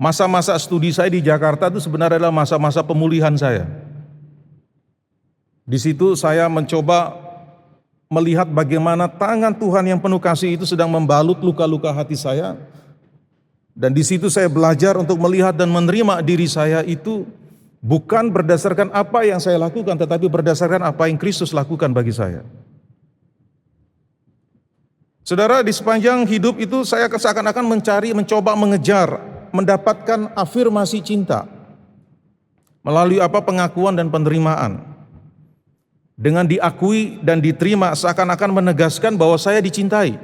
Masa-masa studi saya di Jakarta itu sebenarnya adalah masa-masa pemulihan saya. Di situ saya mencoba melihat bagaimana tangan Tuhan yang penuh kasih itu sedang membalut luka-luka hati saya. Dan di situ saya belajar untuk melihat dan menerima diri saya itu bukan berdasarkan apa yang saya lakukan, tetapi berdasarkan apa yang Kristus lakukan bagi saya. Saudara, di sepanjang hidup itu saya seakan-akan mencoba mengejar, mendapatkan afirmasi cinta melalui pengakuan dan penerimaan. Dengan diakui dan diterima seakan-akan menegaskan bahwa saya dicintai.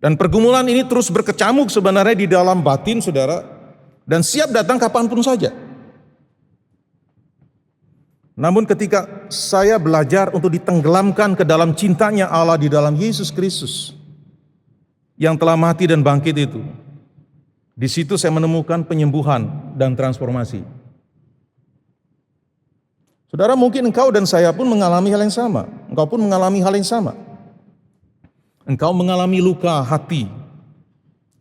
Dan pergumulan ini terus berkecamuk sebenarnya di dalam batin saudara, dan siap datang kapanpun saja. Namun ketika saya belajar untuk ditenggelamkan ke dalam cintanya Allah di dalam Yesus Kristus yang telah mati dan bangkit itu, di situ saya menemukan penyembuhan dan transformasi. Saudara, mungkin engkau dan saya pun mengalami hal yang sama. Engkau pun mengalami hal yang sama. Engkau mengalami luka hati.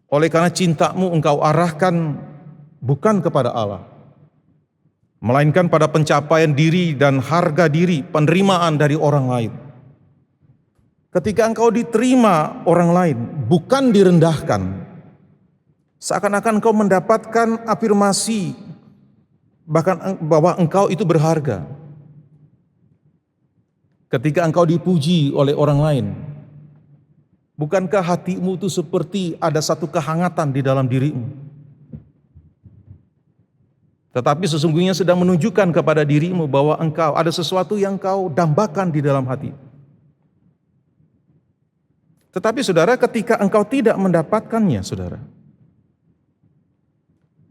Oleh karena cintamu engkau arahkan bukan kepada Allah, melainkan pada pencapaian diri dan harga diri, penerimaan dari orang lain. Ketika engkau diterima orang lain, bukan direndahkan, seakan-akan engkau mendapatkan afirmasi bahkan bahwa engkau itu berharga. Ketika engkau dipuji oleh orang lain, bukankah hatimu itu seperti ada satu kehangatan di dalam dirimu? Tetapi sesungguhnya sedang menunjukkan kepada dirimu bahwa engkau ada sesuatu yang kau dambakan di dalam hati. Tetapi saudara, ketika engkau tidak mendapatkannya, saudara,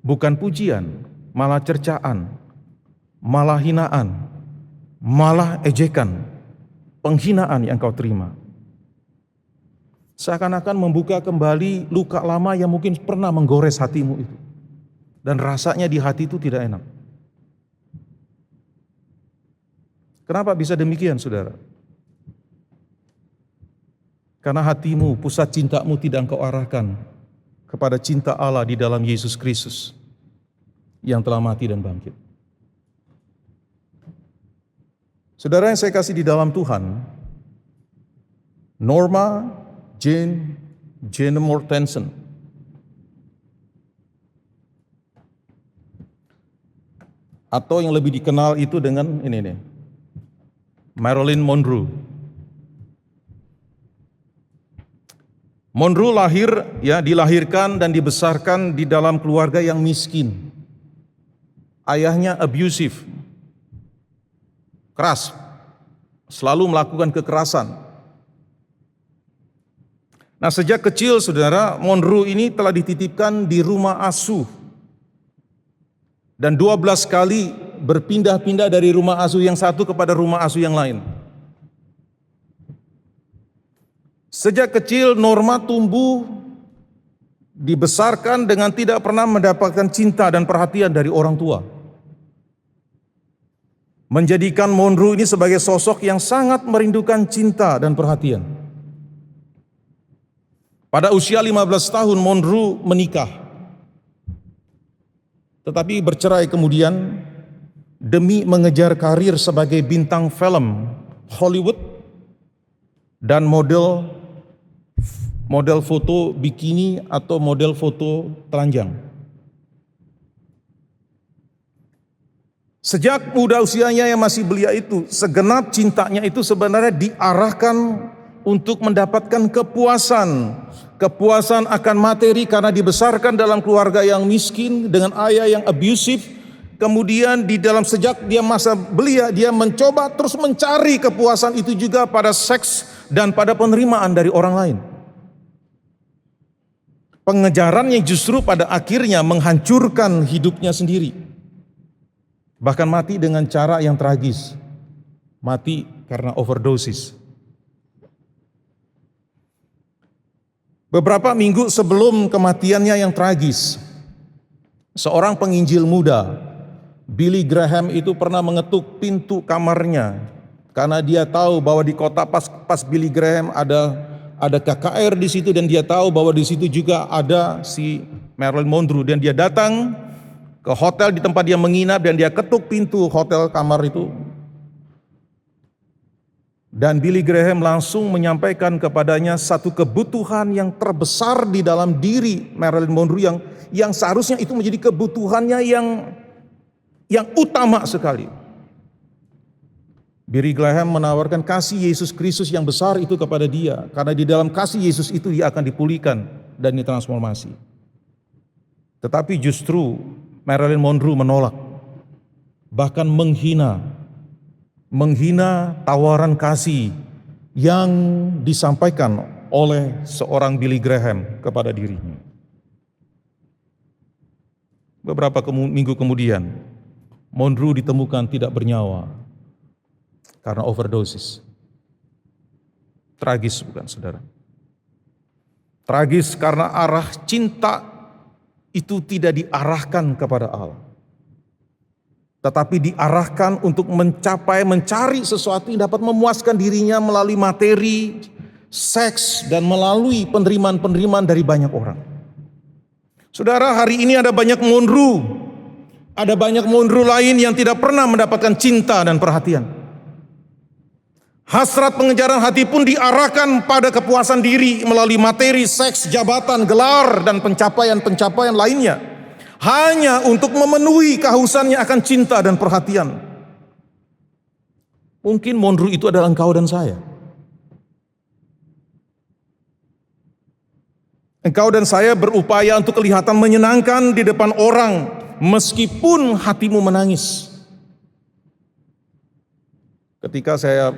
bukan pujian, malah cercaan, malah hinaan, malah ejekan, penghinaan yang engkau terima, seakan-akan membuka kembali luka lama yang mungkin pernah menggores hatimu itu. Dan rasanya di hati itu tidak enak. Kenapa bisa demikian, saudara? Karena hatimu, pusat cintamu tidak engkau arahkan kepada cinta Allah di dalam Yesus Kristus yang telah mati dan bangkit. Saudara yang saya kasih di dalam Tuhan, Norma Jane Mortensen atau yang lebih dikenal itu dengan ini nih, Marilyn Monroe. Monroe dilahirkan dan dibesarkan di dalam keluarga yang miskin. Ayahnya abusive, keras, selalu melakukan kekerasan. Nah, sejak kecil saudara, Monroe ini telah dititipkan di rumah asuh. Dan 12 kali berpindah-pindah dari rumah asuh yang satu kepada rumah asuh yang lain. Sejak kecil Norma tumbuh, dibesarkan dengan tidak pernah mendapatkan cinta dan perhatian dari orang tua. Menjadikan Monroe ini sebagai sosok yang sangat merindukan cinta dan perhatian. Pada usia 15 tahun Monroe menikah, tetapi bercerai kemudian demi mengejar karir sebagai bintang film Hollywood dan model foto bikini atau model foto telanjang. Sejak muda usianya yang masih belia itu, segenap cintanya itu sebenarnya diarahkan untuk mendapatkan kepuasan akan materi karena dibesarkan dalam keluarga yang miskin dengan ayah yang abusive. Kemudian di dalam sejak dia masa belia, dia mencoba terus mencari kepuasan itu juga pada seks dan pada penerimaan dari orang lain. Pengejarannya justru pada akhirnya menghancurkan hidupnya sendiri. Bahkan mati dengan cara yang tragis. Mati karena overdosis. Beberapa minggu sebelum kematiannya yang tragis, seorang penginjil muda, Billy Graham itu pernah mengetuk pintu kamarnya karena dia tahu bahwa di kota pas Billy Graham ada KKR di situ dan dia tahu bahwa di situ juga ada si Marilyn Monroe, dan dia datang ke hotel di tempat dia menginap dan dia ketuk pintu hotel kamar itu. Dan Billy Graham langsung menyampaikan kepadanya satu kebutuhan yang terbesar di dalam diri Marilyn Monroe yang seharusnya itu menjadi kebutuhannya yang utama sekali. Billy Graham menawarkan kasih Yesus Kristus yang besar itu kepada dia, karena di dalam kasih Yesus itu dia akan dipulihkan dan ditransformasi. Tetapi justru Marilyn Monroe menolak, bahkan menghina tawaran kasih yang disampaikan oleh seorang Billy Graham kepada dirinya. Beberapa minggu kemudian, Monroe ditemukan tidak bernyawa karena overdosis. Tragis bukan saudara? Tragis karena arah cinta itu tidak diarahkan kepada Allah, tetapi diarahkan untuk mencari sesuatu yang dapat memuaskan dirinya melalui materi, seks, dan melalui penerimaan-penerimaan dari banyak orang. Saudara, hari ini ada banyak monru, lain yang tidak pernah mendapatkan cinta dan perhatian. Hasrat pengejaran hati pun diarahkan pada kepuasan diri melalui materi, seks, jabatan, gelar, dan pencapaian-pencapaian lainnya. Hanya untuk memenuhi kehausannya akan cinta dan perhatian. Mungkin monru itu adalah engkau dan saya. Engkau dan saya berupaya untuk kelihatan menyenangkan di depan orang, meskipun hatimu menangis. Ketika saya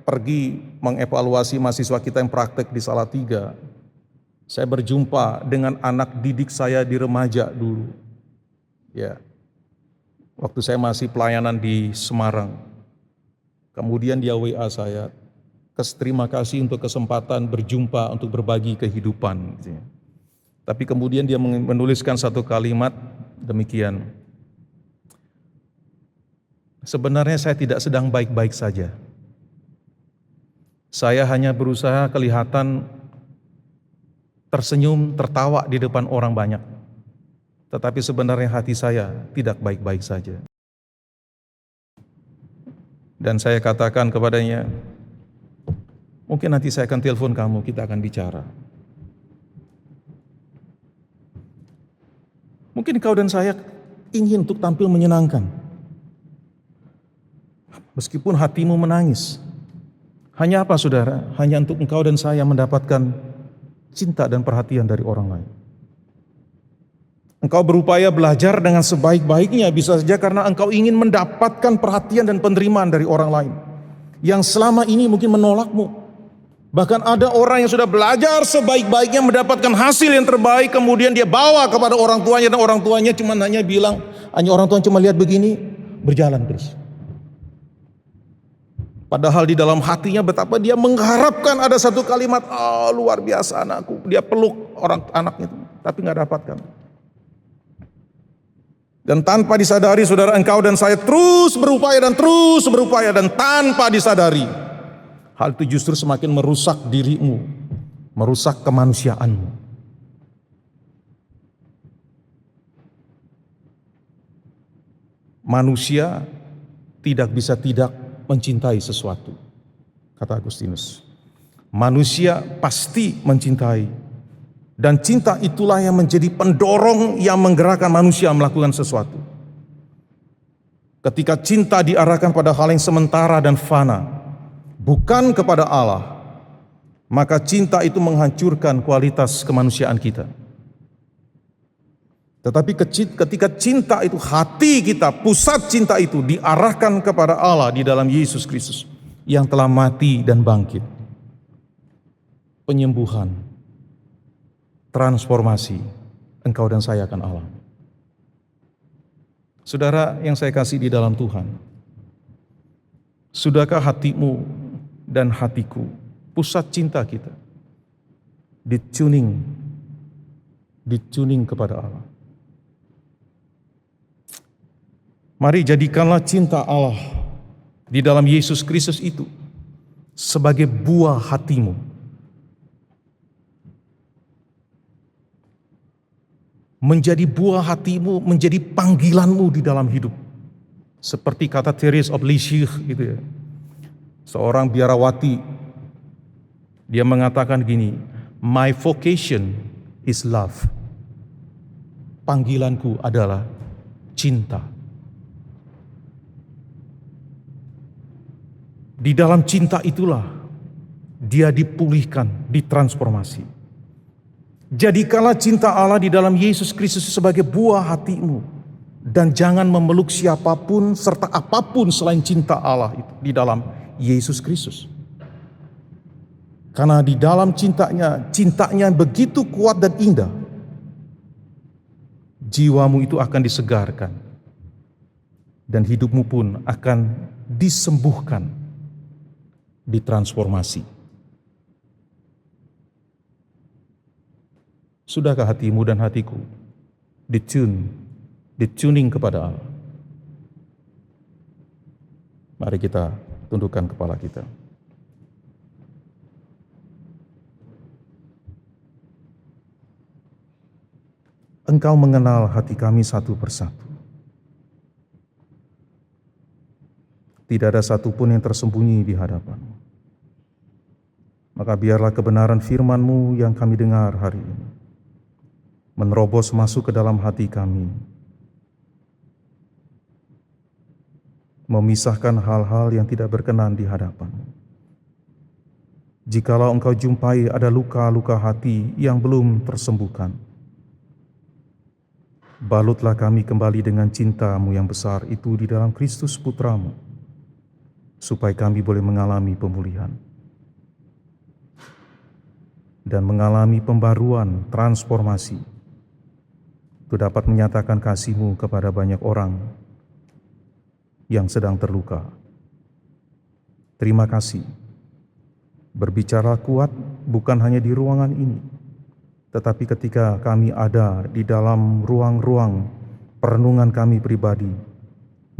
pergi mengevaluasi mahasiswa kita yang praktek di Salatiga, saya berjumpa dengan anak didik saya di remaja dulu. Ya, waktu saya masih pelayanan di Semarang. Kemudian dia WA saya, terima kasih untuk kesempatan berjumpa untuk berbagi kehidupan. Tapi kemudian dia menuliskan satu kalimat demikian. Sebenarnya saya tidak sedang baik-baik saja. Saya hanya berusaha kelihatan tersenyum, tertawa di depan orang banyak. Tetapi sebenarnya hati saya tidak baik-baik saja. Dan saya katakan kepadanya, mungkin nanti saya akan telepon kamu, kita akan bicara. Mungkin kau dan saya ingin untuk tampil menyenangkan. Meskipun hatimu menangis. Hanya apa saudara? Hanya untuk engkau dan saya mendapatkan cinta dan perhatian dari orang lain. Engkau berupaya belajar dengan sebaik-baiknya bisa saja karena engkau ingin mendapatkan perhatian dan penerimaan dari orang lain yang selama ini mungkin menolakmu. Bahkan ada orang yang sudah belajar sebaik-baiknya mendapatkan hasil yang terbaik, kemudian dia bawa kepada orang tuanya dan orang tuanya cuma hanya bilang, orang tuanya cuma lihat begini, berjalan terus. Padahal di dalam hatinya betapa dia mengharapkan ada satu kalimat, luar biasa anakku. Dia peluk anaknya itu, tapi nggak dapatkan. Dan tanpa disadari saudara, engkau dan saya terus berupaya dan tanpa disadari, hal itu justru semakin merusak dirimu, merusak kemanusiaanmu. Manusia tidak bisa tidak mencintai sesuatu, kata Agustinus. Manusia pasti mencintai, dan cinta itulah yang menjadi pendorong yang menggerakkan manusia melakukan sesuatu. Ketika cinta diarahkan pada hal yang sementara dan fana, bukan kepada Allah, maka cinta itu menghancurkan kualitas kemanusiaan kita. Tetapi ketika cinta itu, hati kita, pusat cinta itu diarahkan kepada Allah di dalam Yesus Kristus yang telah mati dan bangkit. Penyembuhan, transformasi, engkau dan saya akan alami. Saudara yang saya kasih di dalam Tuhan, sudahkah hatimu dan hatiku, pusat cinta kita, dituning kepada Allah? Mari jadikanlah cinta Allah di dalam Yesus Kristus itu sebagai buah hatimu. Menjadi buah hatimu, menjadi panggilanmu di dalam hidup. Seperti kata Therese of Lisieux gitu ya. Seorang biarawati, dia mengatakan gini, my vocation is love. Panggilanku adalah cinta. Di dalam cinta itulah dia dipulihkan, ditransformasi. Jadikanlah cinta Allah di dalam Yesus Kristus sebagai buah hatimu. Dan jangan memeluk siapapun serta apapun selain cinta Allah itu di dalam Yesus Kristus. Karena di dalam cintanya begitu kuat dan indah. Jiwamu itu akan disegarkan. Dan hidupmu pun akan disembuhkan ditransformasi. Sudahkah hatimu dan hatiku dituning kepada Allah? Mari kita tundukkan kepala kita. Engkau mengenal hati kami satu persatu. Tidak ada satupun yang tersembunyi di hadapan-Mu. Maka biarlah kebenaran firman-Mu yang kami dengar hari ini menerobos masuk ke dalam hati kami, memisahkan hal-hal yang tidak berkenan di hadapan-Mu. Jikalau Engkau jumpai ada luka-luka hati yang belum tersembuhkan, balutlah kami kembali dengan cinta-Mu yang besar itu di dalam Kristus Putra-Mu, supaya kami boleh mengalami pemulihan dan mengalami pembaruan, transformasi, untuk dapat menyatakan kasih-Mu kepada banyak orang yang sedang terluka. Terima kasih. Berbicara kuat bukan hanya di ruangan ini, tetapi ketika kami ada di dalam ruang-ruang perenungan kami pribadi,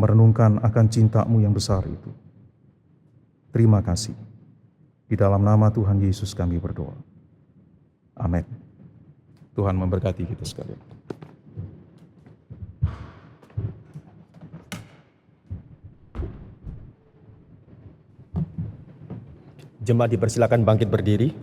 merenungkan akan cinta-Mu yang besar itu. Terima kasih. Di dalam nama Tuhan Yesus kami berdoa. Amin. Tuhan memberkati kita sekalian. Jemaat dipersilakan bangkit berdiri.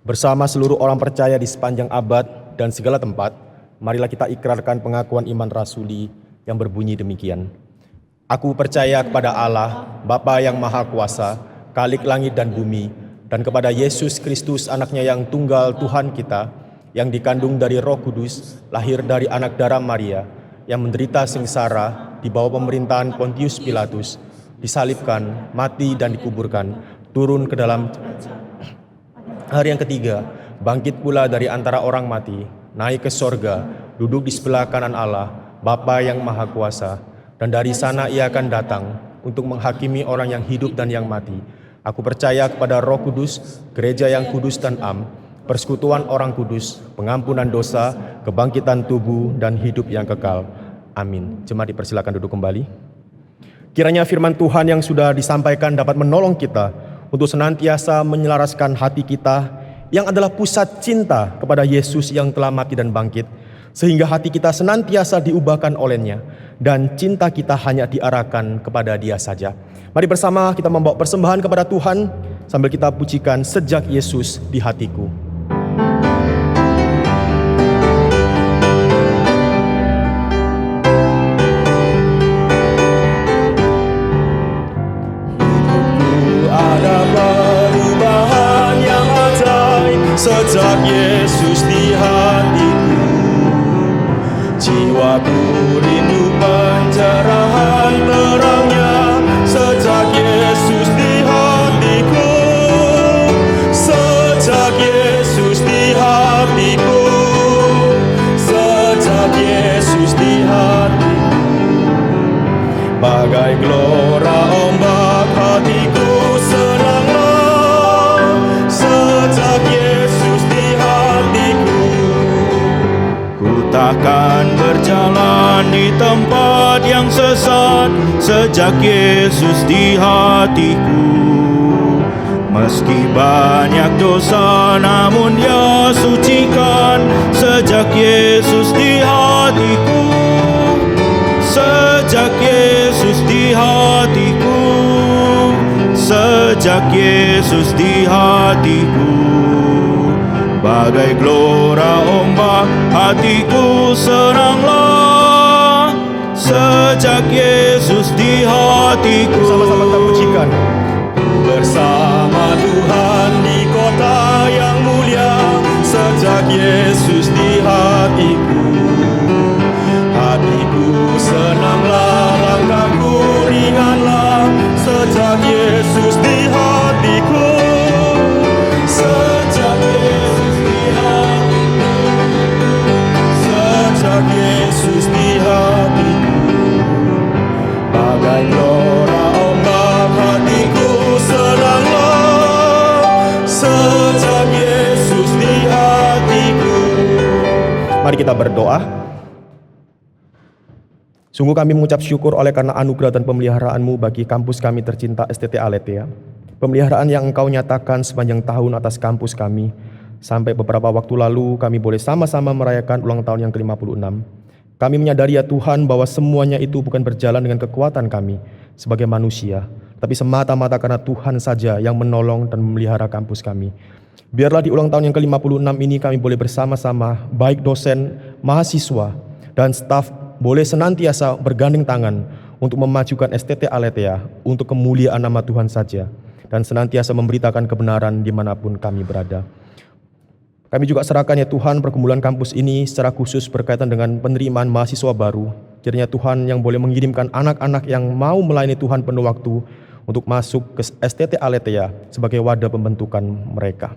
Bersama seluruh orang percaya di sepanjang abad dan segala tempat, marilah kita ikrarkan pengakuan iman rasuli yang berbunyi demikian. Aku percaya kepada Allah, Bapa yang Maha Kuasa, Khalik langit dan bumi, dan kepada Yesus Kristus anaknya yang tunggal Tuhan kita, yang dikandung dari Roh Kudus, lahir dari anak darah Maria, yang menderita sengsara di bawah pemerintahan Pontius Pilatus, disalibkan, mati dan dikuburkan, turun ke dalam hari yang ketiga, bangkit pula dari antara orang mati, naik ke sorga, duduk di sebelah kanan Allah, Bapa yang Maha Kuasa, dan dari sana Ia akan datang untuk menghakimi orang yang hidup dan yang mati. Aku percaya kepada Roh Kudus, gereja yang kudus dan am, persekutuan orang kudus, pengampunan dosa, kebangkitan tubuh, dan hidup yang kekal. Amin. Jemaat dipersilakan duduk kembali. Kiranya firman Tuhan yang sudah disampaikan dapat menolong kita untuk senantiasa menyelaraskan hati kita yang adalah pusat cinta kepada Yesus yang telah mati dan bangkit, sehingga hati kita senantiasa diubahkan olehnya dan cinta kita hanya diarahkan kepada Dia saja. Mari bersama kita membawa persembahan kepada Tuhan sambil kita pujikan Sejak Yesus di Hatiku. Ada perubahan yang ajaib sejak Yesus di hatiku. Jiwaku rindu pencerahan terangnya sejak Yesus di hatiku. Sejak Yesus di hatiku. Sejak Yesus di hatiku. Bagai gelora ombak hatiku senanglah sejak Yesus di hatiku. Ku takkan berjalan di tempat yang sesat sejak Yesus di hatiku. Meski banyak dosa namun Dia sucikan sejak Yesus di hatiku. Sejak Yesus di hatiku. Sejak Yesus di hatiku. Bagai gelora ombak hatiku senanglah sejak Yesus di hatiku. Sama-sama kita pujikan. Bersama Tuhan di kota yang mulia sejak Yesus di hatiku. Hatiku senanglah, langkahku ringanlah sejak Yesus di hatiku. Sejak Yesus di hatiku. Sejak Yesus di hatiku. Bagai Mari kita berdoa. Sungguh kami mengucap syukur oleh karena anugerah dan pemeliharaan-Mu bagi kampus kami tercinta STT Aletheia. Pemeliharaan yang Engkau nyatakan sepanjang tahun atas kampus kami. Sampai beberapa waktu lalu kami boleh sama-sama merayakan ulang tahun yang ke-56. Kami menyadari ya Tuhan bahwa semuanya itu bukan berjalan dengan kekuatan kami sebagai manusia, tapi semata-mata karena Tuhan saja yang menolong dan memelihara kampus kami. Biarlah di ulang tahun yang ke-56 ini kami boleh bersama-sama, baik dosen, mahasiswa, dan staf boleh senantiasa bergandeng tangan untuk memajukan STT Aletheia untuk kemuliaan nama Tuhan saja, dan senantiasa memberitakan kebenaran dimanapun kami berada. Kami juga serahkan ya Tuhan pergumulan kampus ini secara khusus berkaitan dengan penerimaan mahasiswa baru. Kiranya Tuhan yang boleh mengirimkan anak-anak yang mau melayani Tuhan penuh waktu untuk masuk ke STT Aletheia sebagai wadah pembentukan mereka.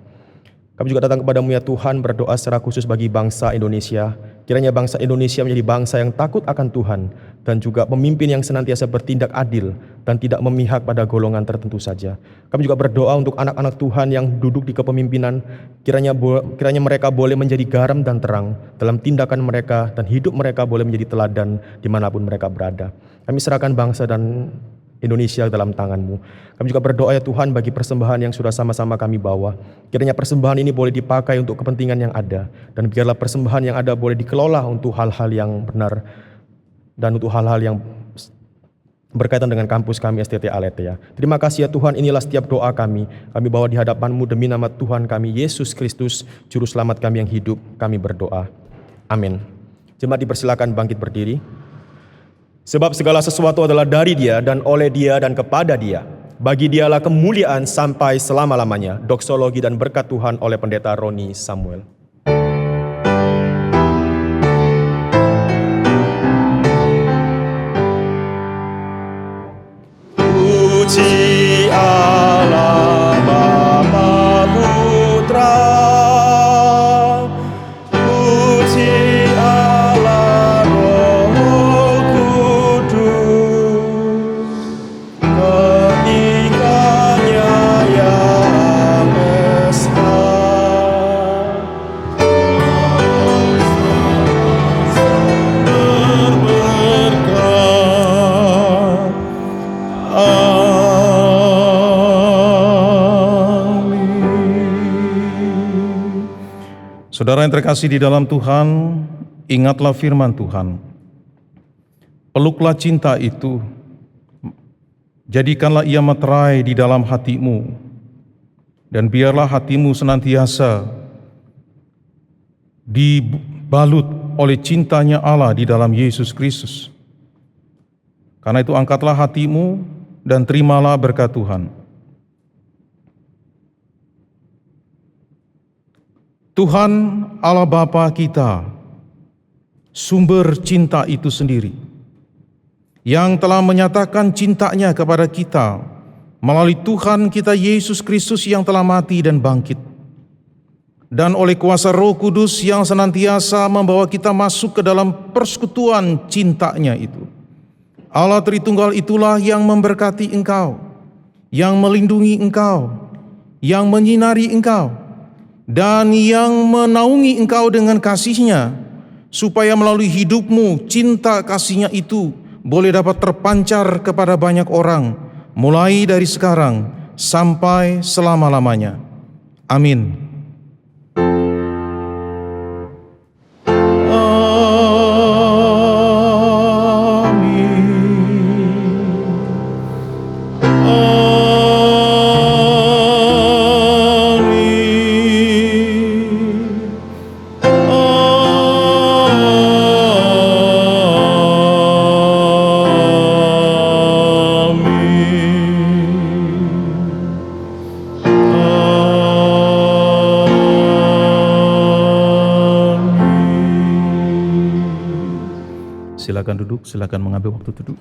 Kami juga datang kepadamu ya Tuhan, berdoa secara khusus bagi bangsa Indonesia. Kiranya bangsa Indonesia menjadi bangsa yang takut akan Tuhan dan juga pemimpin yang senantiasa bertindak adil dan tidak memihak pada golongan tertentu saja. Kami juga berdoa untuk anak-anak Tuhan yang duduk di kepemimpinan. Kiranya mereka boleh menjadi garam dan terang dalam tindakan mereka dan hidup mereka boleh menjadi teladan dimanapun mereka berada. Kami serahkan bangsa dan Indonesia dalam tangan-Mu. Kami juga berdoa ya Tuhan bagi persembahan yang sudah sama-sama kami bawa. Kiranya persembahan ini boleh dipakai untuk kepentingan yang ada. Dan biarlah persembahan yang ada boleh dikelola untuk hal-hal yang benar. Dan untuk hal-hal yang berkaitan dengan kampus kami STT Aletheia. Terima kasih ya Tuhan, inilah setiap doa kami. Kami bawa di hadapan-Mu demi nama Tuhan kami Yesus Kristus, Juru Selamat kami yang hidup. Kami berdoa. Amin. Jemaat dipersilakan bangkit berdiri. Sebab segala sesuatu adalah dari Dia dan oleh Dia dan kepada Dia. Bagi Dialah kemuliaan sampai selama-lamanya. Doksologi dan berkat Tuhan oleh Pendeta Roni Samuel. Puji Allah Bapa Putra, puji Allah Roh Kudus, ketiganya yang esa. Berberkat. Saudara yang terkasih di dalam Tuhan, ingatlah firman Tuhan. Peluklah cinta itu, jadikanlah ia meterai di dalam hatimu, dan biarlah hatimu senantiasa dibalut oleh cintanya Allah di dalam Yesus Kristus. Karena itu angkatlah hatimu dan terimalah berkat Tuhan. Tuhan Allah Bapa kita, sumber cinta itu sendiri, yang telah menyatakan cintanya kepada kita melalui Tuhan kita Yesus Kristus yang telah mati dan bangkit, dan oleh kuasa Roh Kudus yang senantiasa membawa kita masuk ke dalam persekutuan cintanya itu. Allah Tritunggal itulah yang memberkati engkau, yang melindungi engkau, yang menyinari engkau, dan yang menaungi engkau dengan kasih-Nya, supaya melalui hidupmu cinta kasih-Nya itu boleh dapat terpancar kepada banyak orang, mulai dari sekarang sampai selama-lamanya. Amin. Silakan duduk, silakan mengambil waktu duduk.